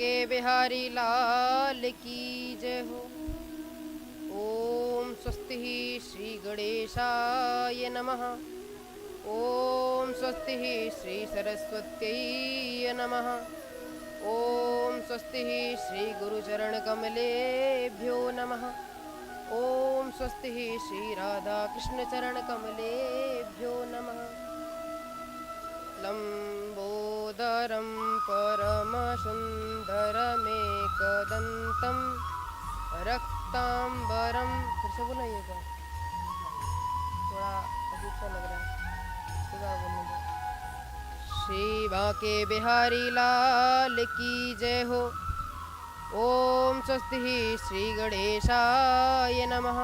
बांके बिहारी लाल की जय हो। ओम स्वस्ति श्री गणेशाय नमः। ओम स्वस्ति श्री सरस्वत्यै नमः। ओम स्वस्ति श्री गुरुचरण कमलेभ्यो नमः। ओम स्वस्ति श्री राधा कृष्ण चरण कमलेभ्यो नमः। लंबोदरं परमसुंदरमेकदंतं रक्तांबरं, फिर से बोलाइएगा, थोड़ा अजीब सा लग रहा है, बोलने दो। श्री बांके बिहारी लाल की जय हो। ओम स्वस्ति श्री गणेशाय नमः।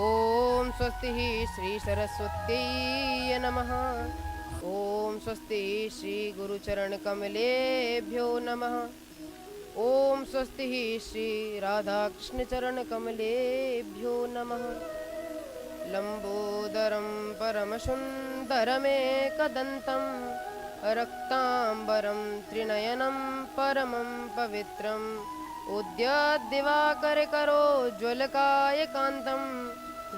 ओम स्वस्ति श्री सरस्वत्यै नमः। ओम स्वस्ति श्री गुरुचरण कमलेभ्यो नमः। ओम स्वस्ति श्री राधा कृष्ण चरण कमलेभ्यो नमः। लंबोदरं परमसुंदरमेकदंतं रक्तांबरं त्रिनयनं परमं पवित्रम् उद्यद्दिवाकरकरोज्ज्वलकायकान्तं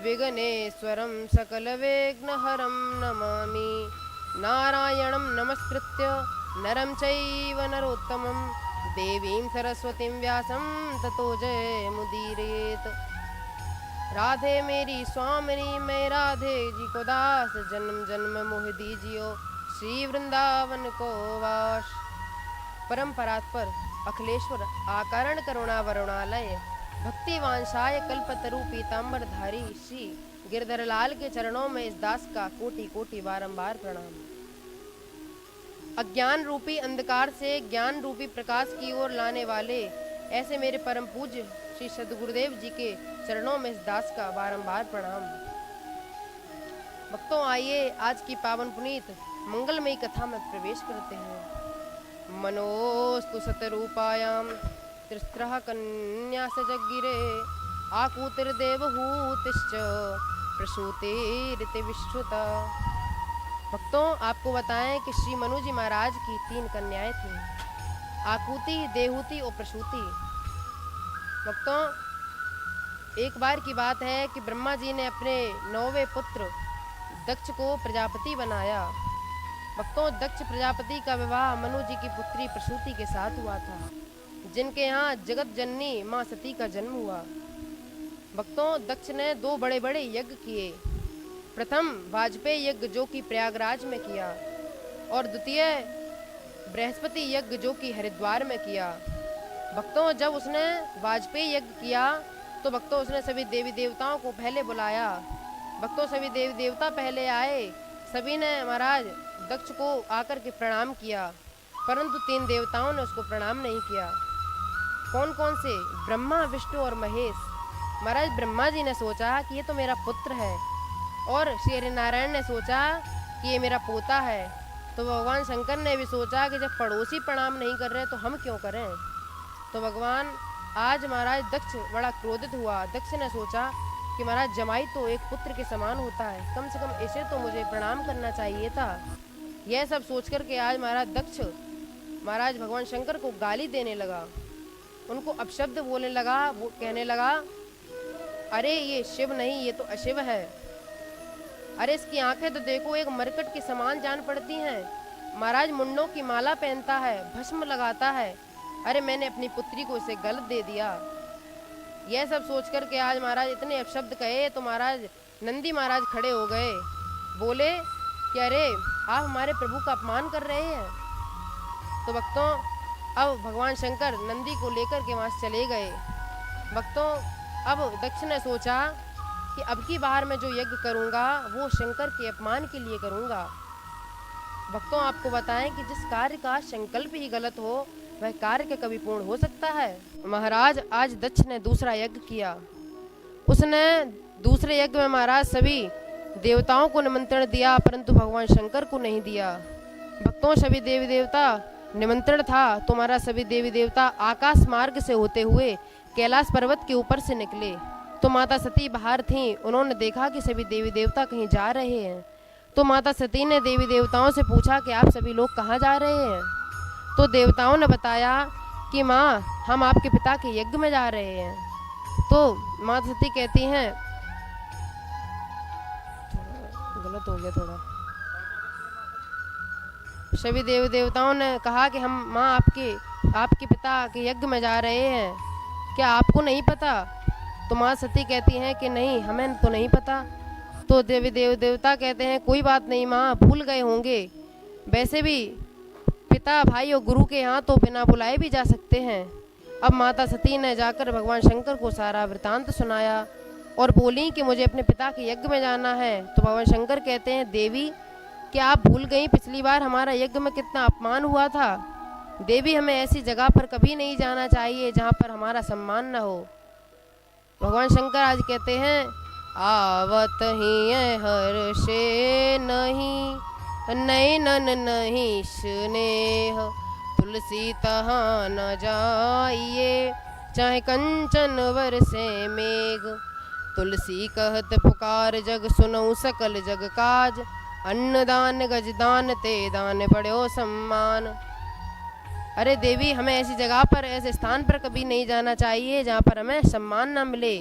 विघ्नेश्वरं सकलविघ्नहरं नमामि। नारायणं नमस्कृत्य नरं चैव नरोत्तमं देवीं सरस्वतीं व्यासं ततो जयमुदीरयेत्। राधे मेरी स्वामिनी मैं राधे जी को दास, जन्म जन्म मोह दीजियो श्री वृंदावन को वास। परम परात्पर अखिलेश्वर आकारण करुणा वरुणालय भक्ति वांछाय कल्पतरु पीताम्बर धारी श्री गिरधर लाल के चरणों में इस दास का कोटि कोटि बारंबार प्रणाम। अज्ञान रूपी अंधकार से ज्ञान रूपी प्रकाश की ओर लाने वाले ऐसे मेरे परम पूज्य श्री सद्गुरुदेव जी के चरणों में इस दास का बारंबार प्रणाम। भक्तों, आइए आज की पावन पुनीत मंगलमयी कथा में प्रवेश करते हैं। मनोस्तु सतरूपायां त्रिस्त्रः कन्या सजगिरे आकूतिर्देवहूतिश्च प्रसूतिरिति विश्रुता। भक्तों, आपको बताएं कि श्री मनु जी महाराज की 3 कन्याएं थीं, आकूति, देहूति और प्रसूति। भक्तों, एक बार की बात है कि ब्रह्मा जी ने अपने 9वें पुत्र दक्ष को प्रजापति बनाया। भक्तों, दक्ष प्रजापति का विवाह मनु जी की पुत्री प्रसूति के साथ हुआ था, जिनके यहाँ जगत जननी माँ सती का जन्म हुआ। भक्तों, दक्ष ने 2 बड़े बड़े यज्ञ किए। प्रथम वाजपेयी यज्ञ जो कि प्रयागराज में किया, और द्वितीय बृहस्पति यज्ञ जो कि हरिद्वार में किया। भक्तों, जब उसने वाजपेयी यज्ञ किया तो भक्तों उसने सभी देवी देवताओं को पहले बुलाया। भक्तों, सभी देवी देवता पहले आए। सभी ने महाराज दक्ष को आकर के प्रणाम किया, परंतु 3 देवताओं ने उसको प्रणाम नहीं किया। कौन कौन से? ब्रह्मा, विष्णु और महेश। महाराज ब्रह्मा जी ने सोचा कि ये तो मेरा पुत्र है, और श्री नारायण ने सोचा कि ये मेरा पोता है। तो भगवान शंकर ने भी सोचा कि जब पड़ोसी प्रणाम नहीं कर रहे तो हम क्यों करें। तो भगवान आज महाराज दक्ष बड़ा क्रोधित हुआ। दक्ष ने सोचा कि महाराज जमाई तो एक पुत्र के समान होता है, कम से कम इसे तो मुझे प्रणाम करना चाहिए था। यह सब सोच कर के आज महाराज दक्ष महाराज भगवान शंकर को गाली देने लगा, उनको अपशब्द बोलने लगा। वो कहने लगा, अरे ये शिव नहीं, ये तो अशिव है। अरे इसकी आंखें तो देखो, एक मरकट के समान जान पड़ती हैं। महाराज मुंडों की माला पहनता है, भस्म लगाता है। अरे मैंने अपनी पुत्री को इसे गलत दे दिया। यह सब सोच कर के आज महाराज इतने अपशब्द कहे तो महाराज नंदी महाराज खड़े हो गए। बोले कि अरे आप हमारे प्रभु का अपमान कर रहे हैं। तो भक्तों, अब भगवान शंकर नंदी को लेकर के वहाँ से चले गए। भक्तों, अब दक्ष ने सोचा कि अब की बार मैं जो यज्ञ करूँगा वो शंकर के अपमान के लिए करूँगा। भक्तों, आपको बताएं कि जिस कार्य का संकल्प ही गलत हो वह कार्य के कभी पूर्ण हो सकता है। महाराज आज दक्ष ने दूसरा यज्ञ किया। उसने दूसरे यज्ञ में महाराज सभी देवताओं को निमंत्रण दिया, परंतु भगवान शंकर को नहीं दिया। भक्तों, सभी देवी देवता निमंत्रण था तो महाराज सभी देवी देवता आकाश मार्ग से होते हुए कैलाश पर्वत के ऊपर से निकले। तो माता सती बाहर थीं। उन्होंने देखा कि सभी देवी देवता कहीं जा रहे हैं। तो माता सती ने देवी देवताओं से पूछा कि आप सभी लोग कहाँ जा रहे हैं। तो देवताओं ने बताया कि माँ हम आपके पिता के यज्ञ में जा रहे हैं। तो माता सती कहती हैं, गलत हो गया थोड़ा, सभी देव देवताओं ने कहा कि हम माँ आपके पिता के यज्ञ में जा रहे हैं, क्या आपको नहीं पता? तो माँ सती कहती हैं कि नहीं, हमें तो नहीं पता। तो देवी देव देवता कहते हैं कोई बात नहीं माँ, भूल गए होंगे, वैसे भी पिता भाई और गुरु के यहाँ तो बिना बुलाए भी जा सकते हैं। अब माता सती ने जाकर भगवान शंकर को सारा वृतांत सुनाया और बोली कि मुझे अपने पिता के यज्ञ में जाना है। तो भगवान शंकर कहते हैं, देवी क्या आप भूल गई पिछली बार हमारा यज्ञ में कितना अपमान हुआ था? देवी हमें ऐसी जगह पर कभी नहीं जाना चाहिए जहाँ पर हमारा सम्मान न हो। भगवान शंकर आज कहते हैं, आवत ही हर्षे नहीं, नैनन नहीं स्नेह, तुलसी तहाँ न जाइए, चाहे कंचन बरसे मेघ। तुलसी कहत पुकार जग सुनऊ सकल जग काज, अन्नदान गजदान ते दान बड़ो सम्मान। अरे देवी हमें ऐसी जगह पर, ऐसे स्थान पर कभी नहीं जाना चाहिए जहाँ पर हमें सम्मान न मिले।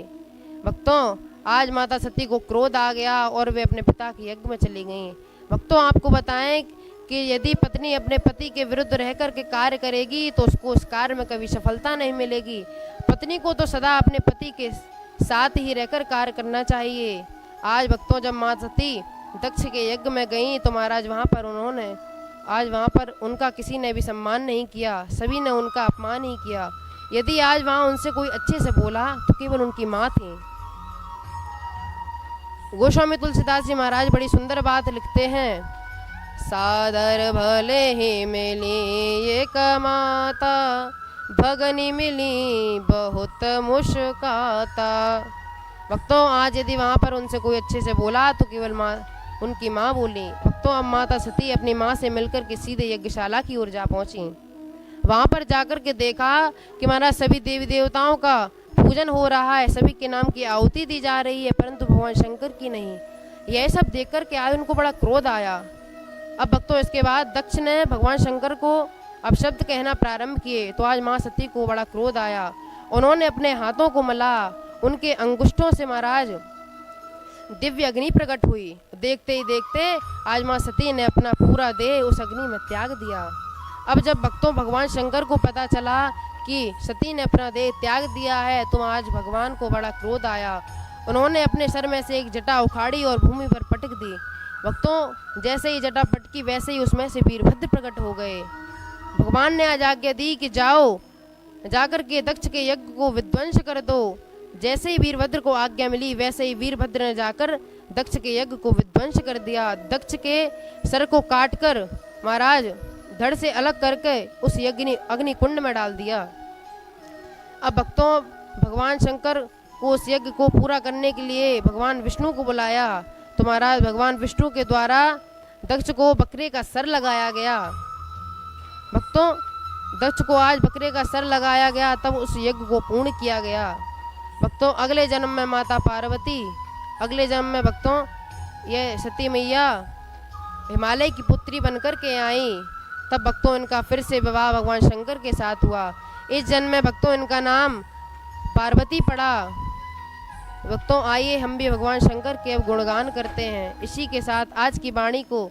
भक्तों आज माता सती को क्रोध आ गया और वे अपने पिता के यज्ञ में चली गईं। भक्तों आपको बताएं कि यदि पत्नी अपने पति के विरुद्ध रहकर के कार्य करेगी तो उसको उस कार्य में कभी सफलता नहीं मिलेगी। पत्नी को तो सदा अपने पति के साथ ही रहकर कार्य करना चाहिए। आज भक्तों जब माता सती दक्ष के यज्ञ में गईं तो महाराज वहाँ पर उनका किसी ने भी सम्मान नहीं किया, सभी ने उनका अपमान ही किया। यदि आज वहाँ उनसे कोई अच्छे से बोला तो केवल उनकी माँ थी। गोस्वामी तुलसीदास जी महाराज बड़ी सुंदर बात लिखते हैं, सादर भले ही मिली एक माता, भगनी मिली बहुत मुस्काता। भक्तों आज यदि वहाँ पर उनसे कोई अच्छे से बोला तो केवल उनकी माँ बोली। भक्तों अब माता सती अपनी माँ से मिलकर के सीधे यज्ञशाला की ओर जा पहुँची। वहाँ पर जाकर के देखा कि महाराज सभी देवी देवताओं का पूजन हो रहा है, सभी के नाम की आहुति दी जा रही है, परंतु भगवान शंकर की नहीं। यह सब देखकर के आज उनको बड़ा क्रोध आया। अब भक्तों इसके बाद दक्ष ने भगवान शंकर को अपशब्द कहना प्रारंभ किए तो आज माँ सती को बड़ा क्रोध आया। उन्होंने अपने हाथों को मला, उनके अंगुष्ठों से महाराज दिव्य अग्नि प्रकट हुई। देखते ही देखते आज माँ सती ने अपना पूरा देह उस अग्नि में त्याग दिया। अब जब भक्तों भगवान शंकर को पता चला कि सती ने अपना देह त्याग दिया है तो आज भगवान को बड़ा क्रोध आया। उन्होंने अपने सर में से एक जटा उखाड़ी और भूमि पर पटक दी। भक्तों जैसे ही जटा पटकी वैसे ही उसमें से वीरभद्र प्रकट हो गए। भगवान ने आज आज्ञा दी कि जाओ जाकर के दक्ष के यज्ञ को विध्वंस कर दो। जैसे ही वीरभद्र को आज्ञा मिली वैसे ही वीरभद्र ने जाकर दक्ष के यज्ञ को विध्वंस कर दिया। दक्ष के सर को काटकर महाराज धड़ से अलग करके उस अग्नि कुंड में डाल दिया। अब भक्तों भगवान शंकर को उस यज्ञ को पूरा करने के लिए भगवान विष्णु को बुलाया तो महाराज भगवान विष्णु के द्वारा दक्ष को बकरे का सर लगाया गया। भक्तों दक्ष को आज बकरे का सर लगाया गया, तब उस यज्ञ को पूर्ण किया गया। भक्तों अगले जन्म में माता पार्वती, अगले जन्म में भक्तों ये सती मैया हिमालय की पुत्री बनकर के आई। तब भक्तों इनका फिर से विवाह भगवान शंकर के साथ हुआ। इस जन्म में भक्तों इनका नाम पार्वती पड़ा। भक्तों आइए हम भी भगवान शंकर के अब गुणगान करते हैं। इसी के साथ आज की वाणी को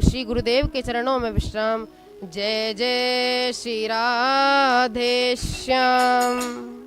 श्री गुरुदेव के चरणों में विश्राम। जय जय श्री राधे श्याम।